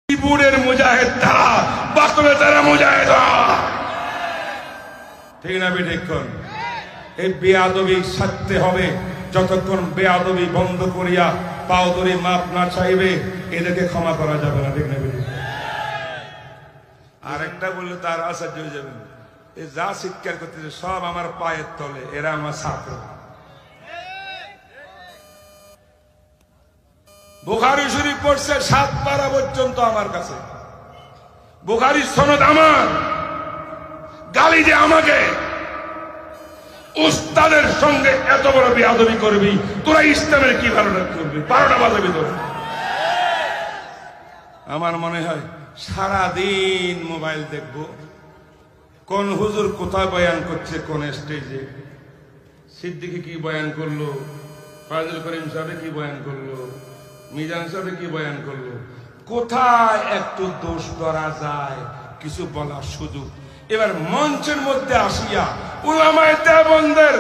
কিবোর্ডের মুজাহিদ তারা, বাস্তবে তারা মুজাহিদ। ঠিক না বিঠিক্ষণ? এই বেয়াদবি ছাড়তে হবে। যতক্ষণ বেয়াদবি বন্ধ করিয়া পাও ধরে মাপ না চাইবে, এদেরকে ক্ষমা করা যাবে না। ঠিক না বিঠিক্ষণ? আর একটা বললে তার আশ্চর্য হয়ে যাবেন, এ যা চিৎকার করতেছে সব আমার পায়ের তলে, এরা আমার ছাত্র। বুখারী শরীফ পড়ছে 7 পারা পর্যন্ত আমার কাছে, বুখারী সনদ আমার। গালি যে আমাকে, উস্তাদের সঙ্গে এত বড় বেয়াদবি করবি, তোরা ইসলামের কি ভালো করবি? 12টা বাজাবি তোর। আমার মনে হয় সারাদিন মোবাইল দেখবো, কোন হুজুর কোথায় বয়ান করছে, কোন স্টেজে, সিদ্দিকী কি বয়ান করলো, ফাজল করিম সাহেব কি বয়ান করলো, মিজান সাহেব কি বয়ান করলো, কোথায় একটু দোষ ধরা যায় কিছু বলার সুযোগ। এবার মঞ্চের মধ্যে আসিয়া উলামায়ে দেওবন্দের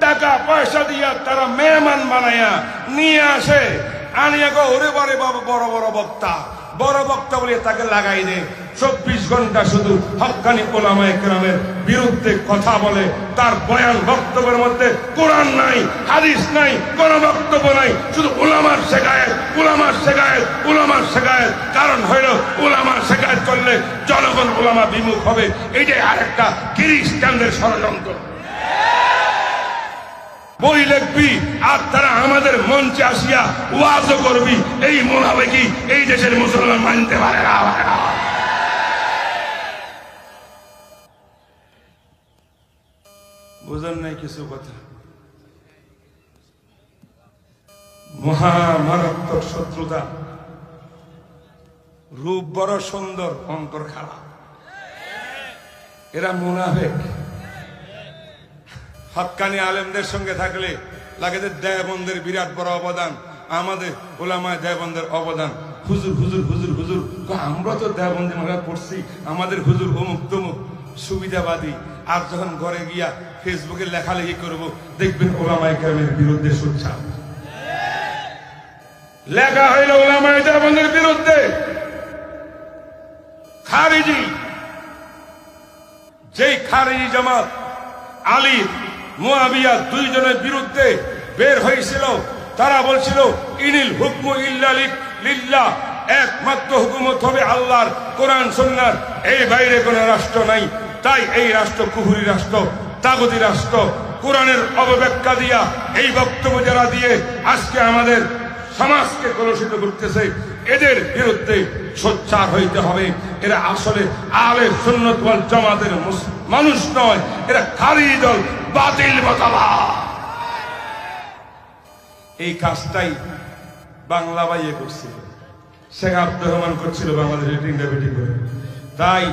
টাকা পয়সা দিয়া তারা মেহমান বানাইয়া নিয়ে আসে, আনিয়া গো ওরে বারে বাবা বড় বড় বক্তা, বড় বক্তা বলে তাকে লাগাই দে। 24 ঘন্টা শুধু হক্কানি উলামায়ে কেরামের বিরুদ্ধে কথা বলে। তার বয়ান বক্তব্যের মধ্যে কোরআন নাই, হাদিস নাই, কোন বক্তব্য নাই, শুধু উলামার শেখায়েত, উলামার শেখায়েত, উলামার শেখায়েত। কারণ হইল উলামার শেখায়েত করলে জনগণ উলামা বিমুখ হবে। এইটাই আরেকটা খ্রিস্টানদের ষড়যন্ত্র। বই লিখবি আর তারা আমাদের মঞ্চে আসিয়া ওয়াজও করবি, এই মুনাফিকি এই দেশের মুসলমান মানতে পারে না। বুঝেন নাই কিছু কথা? মহামারাত্মক শত্রুতা। রূপ বড় সুন্দর, অন্তর খারাপ। এরা মুনাফিক। হক্কানি আলেমদের সঙ্গে থাকলে লাগে যে দেওবন্দের বিরাট বড় অবদান, আমাদের উলামায়ে দেওবন্দের অবদান। হুজুর হুজুর হুজুর হুজুর, আমরা তো দেওবন্দি মারা পড়ছি, আমাদের হুজুর অমুক তমুক সুবিধাবাদী। আর যখন ঘরে গিয়া ফেসবুকে লেখালেখি করব, দেখবেন উলামায়ে কেরামের বিরুদ্ধে সোচ্চার লেখা হইল উলামায়ে দেওবন্দের বিরুদ্ধে। খারিজি, যেই খারিজি জামাত আলী মুয়াবিয়া দুইজনের বিরুদ্ধে বের হয়েছিল, তারা বলছিল ইনিল হুকমু ইল্লা লিল্লাহ, একমাত্র হুকুমত হবে আল্লাহর, কোরআন সুন্নাহর, এই বাইরে কোন রাষ্ট্র নাই। তাই এই রাষ্ট্র কুফরি রাষ্ট্র, তাগুতি রাষ্ট্র। কোরআনের অবব্যাখ্যা দিয়া এই বক্তব্য যারা দিয়ে আজকে আমাদের সমাজকে কলুষিত করতেছে, এদের বিরুদ্ধে সোচ্চার হইতে হবে। এরা আসলে আহলে সুন্নাত ওয়াল জামাতের মানুষ নয়, এরা খারিজি দল, বাতিল মতবাদ। এই কাজটাই বাংলা বাইয়ে করছিল, শেখ আব্দুর রহমান করছিল বাংলাদেশের টিংডাবিটি করে। তাই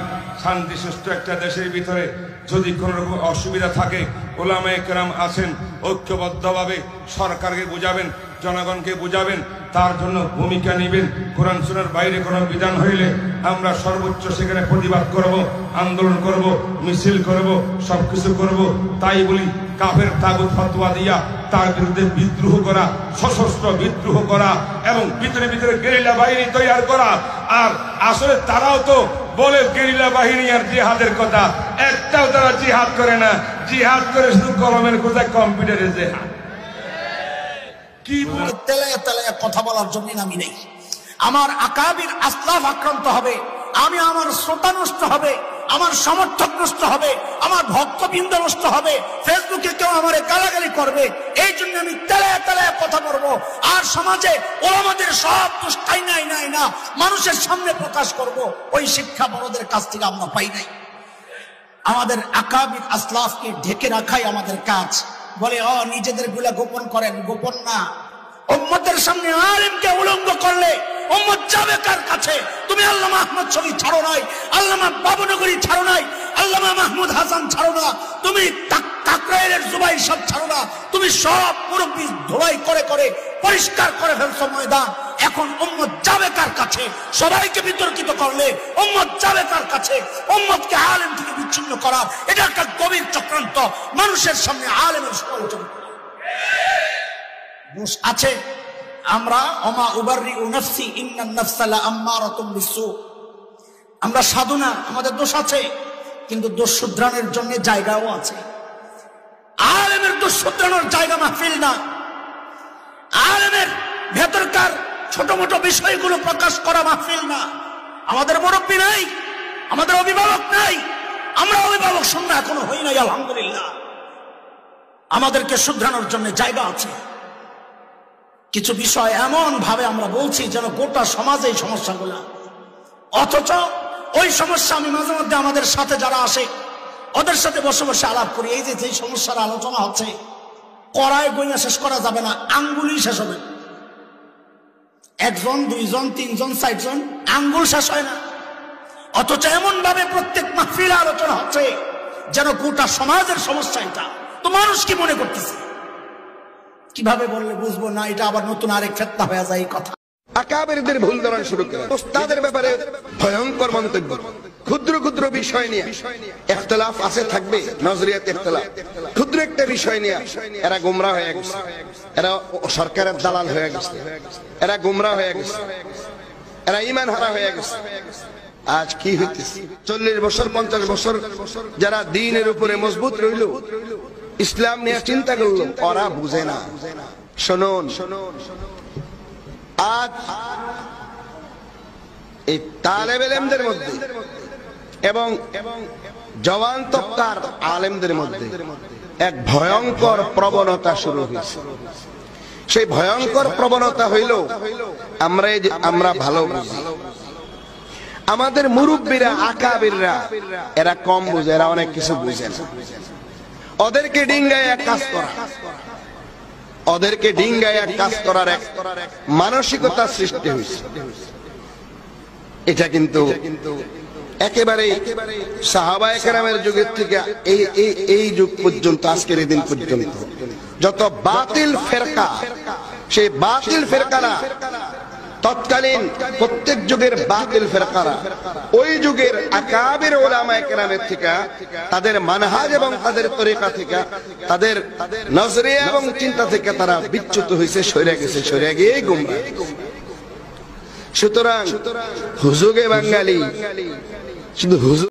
শান্তি সুষ্ঠু একটা দেশের ভিতরে যদি কোন রকম অসুবিধা থাকে, উলামায়ে কেরাম আছেন, ঐক্যবদ্ধভাবে সরকারকে বুঝাবেন, জনগণকে বুঝাবেন, তার জন্য ভূমিকা নেবেন। কোরআন সুন্নাহর বাইরে কোনো বিধান হইলে আমরা সর্বোচ্চ সেখানে প্রতিবাদ করব, আন্দোলন করব, মিছিল করব, সবকিছু করব। তাই বলি কাফের তাগুত ফতোয়া দিয়া তার বিরুদ্ধে বিদ্রোহ করা, সশস্ত্র বিদ্রোহ করা এবং ভিতরে ভিতরে গেরিলা বাহিনী তৈরি করা। আর আসলে তারাও তো বলে গেরিলা বাহিনী আর জিহাদের কথা, একটাও তারা জিহাদ করে না। জিহাদ করে শুধু কলমের কোথায়, কম্পিউটারে জিহাদ। কি তেলায় তেলায় কথা বলার জন্য আমি নেই। আমার আকাবির আসলাফ আক্রান্ত হবে, আমি আমার শ্রোতা নষ্ট হবে, আমার সমর্থক নষ্ট হবে, আমার ভক্তবৃন্দ নষ্ট হবে, ফেসবুকে কেউ আমার গালাগালি করবে, এই জন্য আমি তেলায় তেলায় কথা বলবো। আর সমাজে ওলামাদের সব দুষ্টাই নাই নাই না মানুষের সামনে প্রকাশ করব। ওই শিক্ষা বড়দের কাছ থেকে আমরা পাই নাই। আমাদের আকাবির আসলাফকে ঢেকে রাখাই আমাদের কাজ। বলে নিজেদের গুলা গোপন করেন, গোপন না। উম্মতের সামনে আলেমকে উলঙ্গ করলে উম্মত যাবে কার কাছে? তুমি আল্লামা আহমদ শরী ছাড়ো নাই, আল্লামা বাবুনগরী ছাড়ো নাই, আল্লামা মাহমুদ হাসান ছাড়ো না, তুমি কাকরাইলের জুবাইর সব ছাড়ো না, তুমি সব মুরব্বি ধোলাই করে করে পরিষ্কার করে ফেলছো ময়দান। এখন উম্মত যাবে কার কাছে? সবাইকে বিতর্কিত করলে উম্মত যাবে কার কাছে? উম্মতকে আলেম থেকে বিচ্ছিন্ন করা, এটা একটা গভীর চক্রান্ত। মানুষের সামনে আলেমের সমালোচনা আছে, আমরা ওমা উবাররিউ নাফসি ইন্নান নাফসা লাআম্মারাতুম বিসু, আমরা সাধু না, আমাদের দোষ আছে, কিন্তু দোষ শুধরানোর জন্য জায়গাও আছে। আলেমের দোষ শুধরানোর জায়গা মাহফিল না, আলেমের ভেতরকার ছোট মোটো বিষয়গুলো প্রকাশ করা মাহফিল না। আমাদের মুরব্বী নাই, আমাদের অভিভাবক নাই, আমরা অভিভাবক শূন্য এখনো হই নাই, আলহামদুলিল্লাহ। আমাদেরকে শুধরানোর জন্য জায়গা আছে। কিছু বিষয় এমন ভাবে আমরা বলছি যেন গোটা সমাজে এই সমস্যাগুলো, অথচ ওই সমস্যা আমি মাঝে মধ্যে আমাদের সাথে যারা আসে ওদের সাথে বসে বসে আলাপ করি। এই যে সমস্যার আলোচনা হচ্ছে, কড়ায় গইয়া শেষ করা যাবে না, আঙ্গুলই শেষ হবে। একজন, দুইজন, তিনজন, চারজন, আঙ্গুল শেষ হয় না। অথচ এমন ভাবে প্রত্যেক মাহফিলে আলোচনা হচ্ছে যেন গোটা সমাজের সমস্যা এটা। তো মানুষ কি মনে করতেছে? কিভাবে বললে বুঝবো না? এটা আবার নতুন আরেক ফিতনা হয়ে যায় এই কথা। আকাবেরদের ভুল ধরা শুরু করে, ওস্তাদের ব্যাপারে ভয়ঙ্কর মন্তব্য, ক্ষুদ্র ক্ষুদ্র বিষয় নিয়ে ইখতিলাফ আছে, থাকবে নজরিয়াত ইখতিলাফ। ক্ষুদ্র একটা বিষয় নিয়ে এরা গোমরা হয়ে গেছে, এরা সরকারের দালাল হয়ে গেছে, এরা গোমরা হয়ে গেছে, এরা ঈমান হারা হয়ে গেছে। আজ কি হইতেছে? 40 বছর 50 বছর যারা দ্বীনের উপরে মজবুত রইল, ইসলাম নিয়ে চিন্তা করলো, ওরা বুঝে না। শুনুন, আজ এই তালেবে ইলমদের মধ্যে এবং জওয়ান তবকার আলেমদের মধ্যে এক ভয়ঙ্কর প্রবণতা শুরু হয়েছে। সেই ভয়ঙ্কর প্রবণতা হইল, আমরা ভালো বুঝি, আমাদের মুরব্বীরা আকাবিররা এরা কম বুঝে, এরা অনেক কিছু বুঝে না। ওদেরকে ডিঙ্গায় এক কাজ করা, ওদেরকে ডিঙ্গায় এক কাজ করার এক মানসিকতা সৃষ্টি হয়েছে। এটা কিন্তু একেবারে সাহাবায়ে কেরামের যুগের থেকে এই যুগ পর্যন্ত, আজকের এই দিন পর্যন্ত যত বাতিল ফেরকা, সেই বাতিল ফেরকারা, তৎকালীন প্রত্যেক যুগের বাতিল ফেরকারা ওই যুগের আকাবির উলামায়ে কেরামের থেকে, তাদের মানহাজ এবং তাদের তরিকা থেকে, তাদের নজরিয়া এবং চিন্তা থেকে তারা বিচ্যুত হয়েছে, সরে গেছে, সরে গিয়ে গোমরা। সুতরাং হুজুগে বাঙালি শুধু হুজুগ